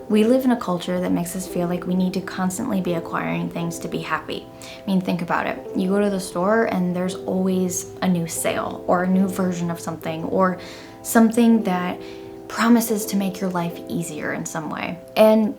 We live in a culture that makes us feel like we need to constantly be acquiring things to be happy. I mean, think about it. You go to the store and there's always a new sale or a new version of something or something that promises to make your life easier in some way. And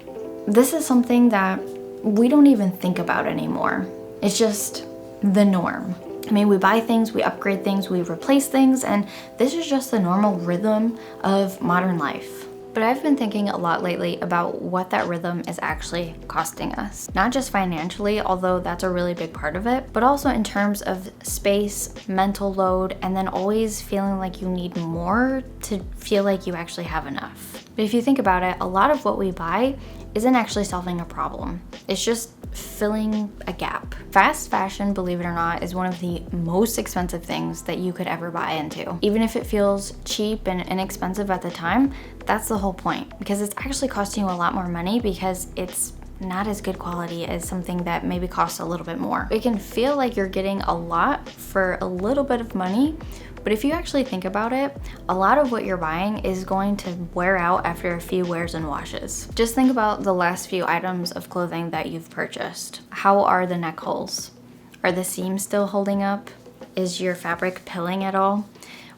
this is something that we don't even think about anymore. It's just the norm. I mean, we buy things, we upgrade things, we replace things, and this is just the normal rhythm of modern life. But I've been thinking a lot lately about what that rhythm is actually costing us. Not just financially, although that's a really big part of it, but also in terms of space, mental load, and then always feeling like you need more to feel like you actually have enough. But if you think about it, a lot of what we buy isn't actually solving a problem. It's just filling a gap. Fast fashion, believe it or not, is one of the most expensive things that you could ever buy into. Even if it feels cheap and inexpensive at the time, that's the whole point, because it's actually costing you a lot more money because it's not as good quality as something that maybe costs a little bit more. It can feel like you're getting a lot for a little bit of money, but if you actually think about it, a lot of what you're buying is going to wear out after a few wears and washes. Just think about the last few items of clothing that you've purchased. How are the neck holes? Are the seams still holding up? Is your fabric pilling at all?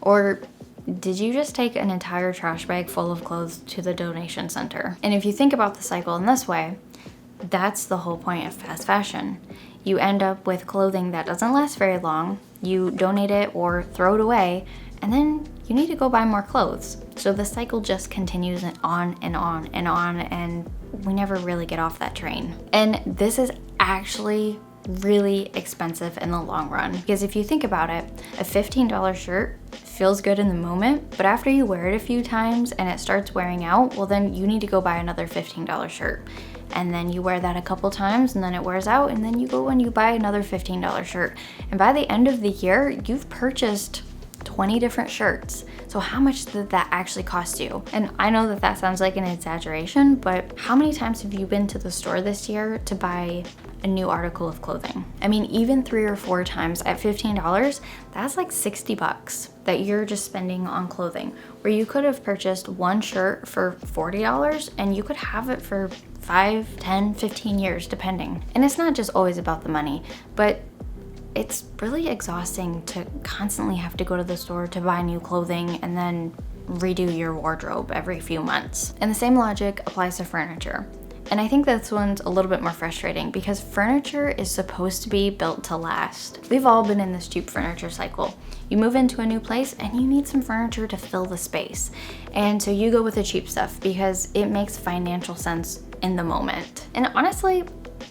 Or did you just take an entire trash bag full of clothes to the donation center? And if you think about the cycle in this way, that's the whole point of fast fashion. You end up with clothing that doesn't last very long, you donate it or throw it away, and then you need to go buy more clothes. So the cycle just continues on and on and on, and we never really get off that train. And this is actually really expensive in the long run, because if you think about it, a $15 shirt feels good in the moment, but after you wear it a few times and it starts wearing out, well then you need to go buy another $15 shirt. And then you wear that a couple times and then it wears out, and then you go and you buy another $15 shirt. And by the end of the year, you've purchased 20 different shirts. So how much did that actually cost you? And I know that that sounds like an exaggeration, but how many times have you been to the store this year to buy a new article of clothing? I mean, even 3 or 4 times at $15, that's like $60 that you're just spending on clothing, where you could have purchased one shirt for $40 and you could have it for 5, 10, 15 years, depending. And it's not just always about the money, but it's really exhausting to constantly have to go to the store to buy new clothing and then redo your wardrobe every few months. And the same logic applies to furniture. And I think this one's a little bit more frustrating because furniture is supposed to be built to last. We've all been in this cheap furniture cycle. You move into a new place and you need some furniture to fill the space. And so you go with the cheap stuff because it makes financial sense in the moment. And honestly,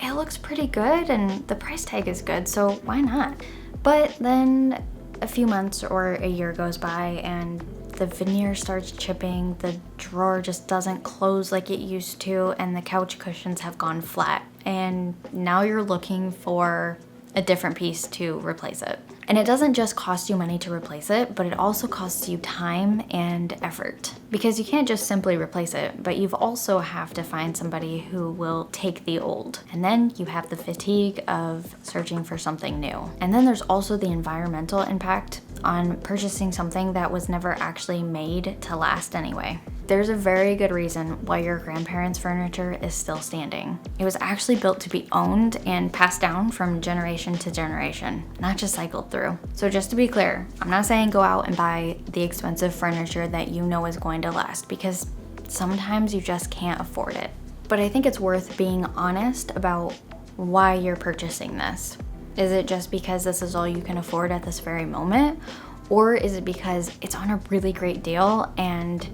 it looks pretty good and the price tag is good, so why not? But then a few months or a year goes by and the veneer starts chipping, the drawer just doesn't close like it used to, and the couch cushions have gone flat. And now you're looking for a different piece to replace it. And it doesn't just cost you money to replace it, but it also costs you time and effort. Because you can't just simply replace it, but you've also have to find somebody who will take the old. And then you have the fatigue of searching for something new. And then there's also the environmental impact on purchasing something that was never actually made to last anyway. There's a very good reason why your grandparents' furniture is still standing. It was actually built to be owned and passed down from generation to generation, not just cycled through. So just to be clear, I'm not saying go out and buy the expensive furniture that you know is going to last, because sometimes you just can't afford it. But I think it's worth being honest about why you're purchasing this. Is it just because this is all you can afford at this very moment? Or is it because it's on a really great deal and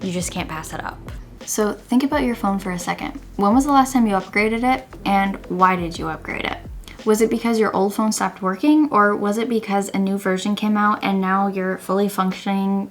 you just can't pass it up? So think about your phone for a second. When was the last time you upgraded it, and why did you upgrade it? Was it because your old phone stopped working, or was it because a new version came out and now your fully functioning,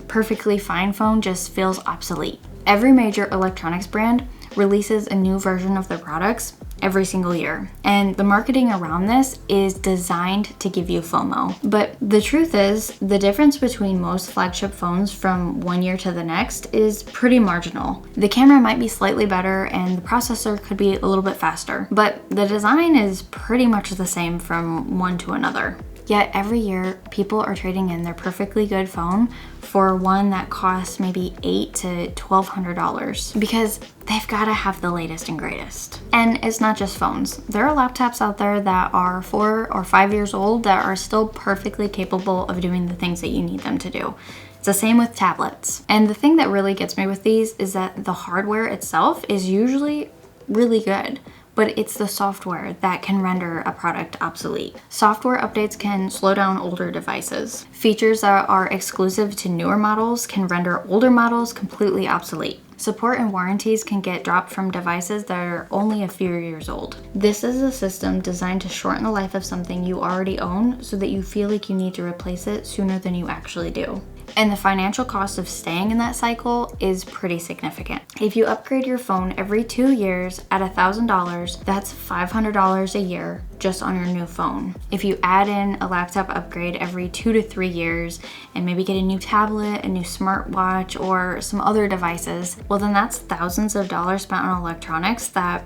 perfectly fine phone just feels obsolete? Every major electronics brand releases a new version of their products every single year. And the marketing around this is designed to give you FOMO. But the truth is, the difference between most flagship phones from one year to the next is pretty marginal. The camera might be slightly better and the processor could be a little bit faster, but the design is pretty much the same from one to another. Yet every year, people are trading in their perfectly good phone for one that costs maybe $800 to $1,200 because they've got to have the latest and greatest. And it's not just phones. There are laptops out there that are 4 or 5 years old that are still perfectly capable of doing the things that you need them to do. It's the same with tablets. And the thing that really gets me with these is that the hardware itself is usually really good, but it's the software that can render a product obsolete. Software updates can slow down older devices. Features that are exclusive to newer models can render older models completely obsolete. Support and warranties can get dropped from devices that are only a few years old. This is a system designed to shorten the life of something you already own so that you feel like you need to replace it sooner than you actually do. And the financial cost of staying in that cycle is pretty significant. If you upgrade your phone every 2 years at $1,000, that's $500 a year just on your new phone. If you add in a laptop upgrade every 2 to 3 years and maybe get a new tablet, a new smartwatch, or some other devices, well then that's thousands of dollars spent on electronics that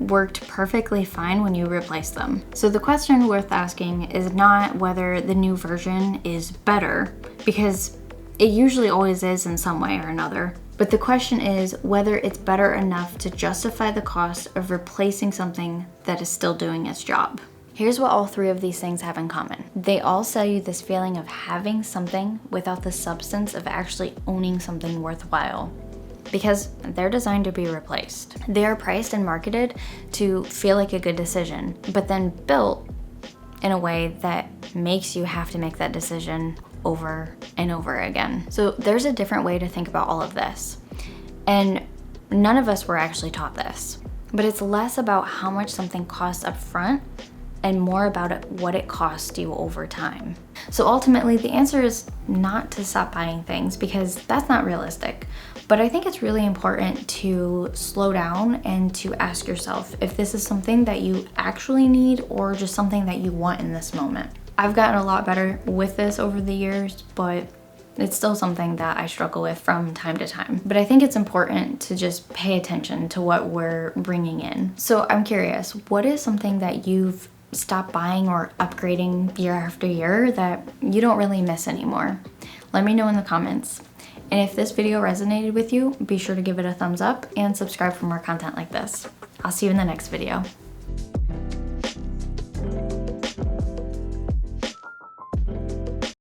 worked perfectly fine when you replace them. So the question worth asking is not whether the new version is better, because it usually always is in some way or another. But the question is whether it's better enough to justify the cost of replacing something that is still doing its job. Here's what all 3 of these things have in common. They all sell you this feeling of having something without the substance of actually owning something worthwhile, because they're designed to be replaced. They are priced and marketed to feel like a good decision, but then built in a way that makes you have to make that decision over and over again. So there's a different way to think about all of this. And none of us were actually taught this, but it's less about how much something costs up front and more about what it costs you over time. So ultimately, the answer is not to stop buying things, because that's not realistic. But I think it's really important to slow down and to ask yourself if this is something that you actually need or just something that you want in this moment. I've gotten a lot better with this over the years, but it's still something that I struggle with from time to time. But I think it's important to just pay attention to what we're bringing in. So I'm curious, what is something that you've stopped buying or upgrading year after year that you don't really miss anymore? Let me know in the comments. And if this video resonated with you, be sure to give it a thumbs up and subscribe for more content like this. I'll see you in the next video.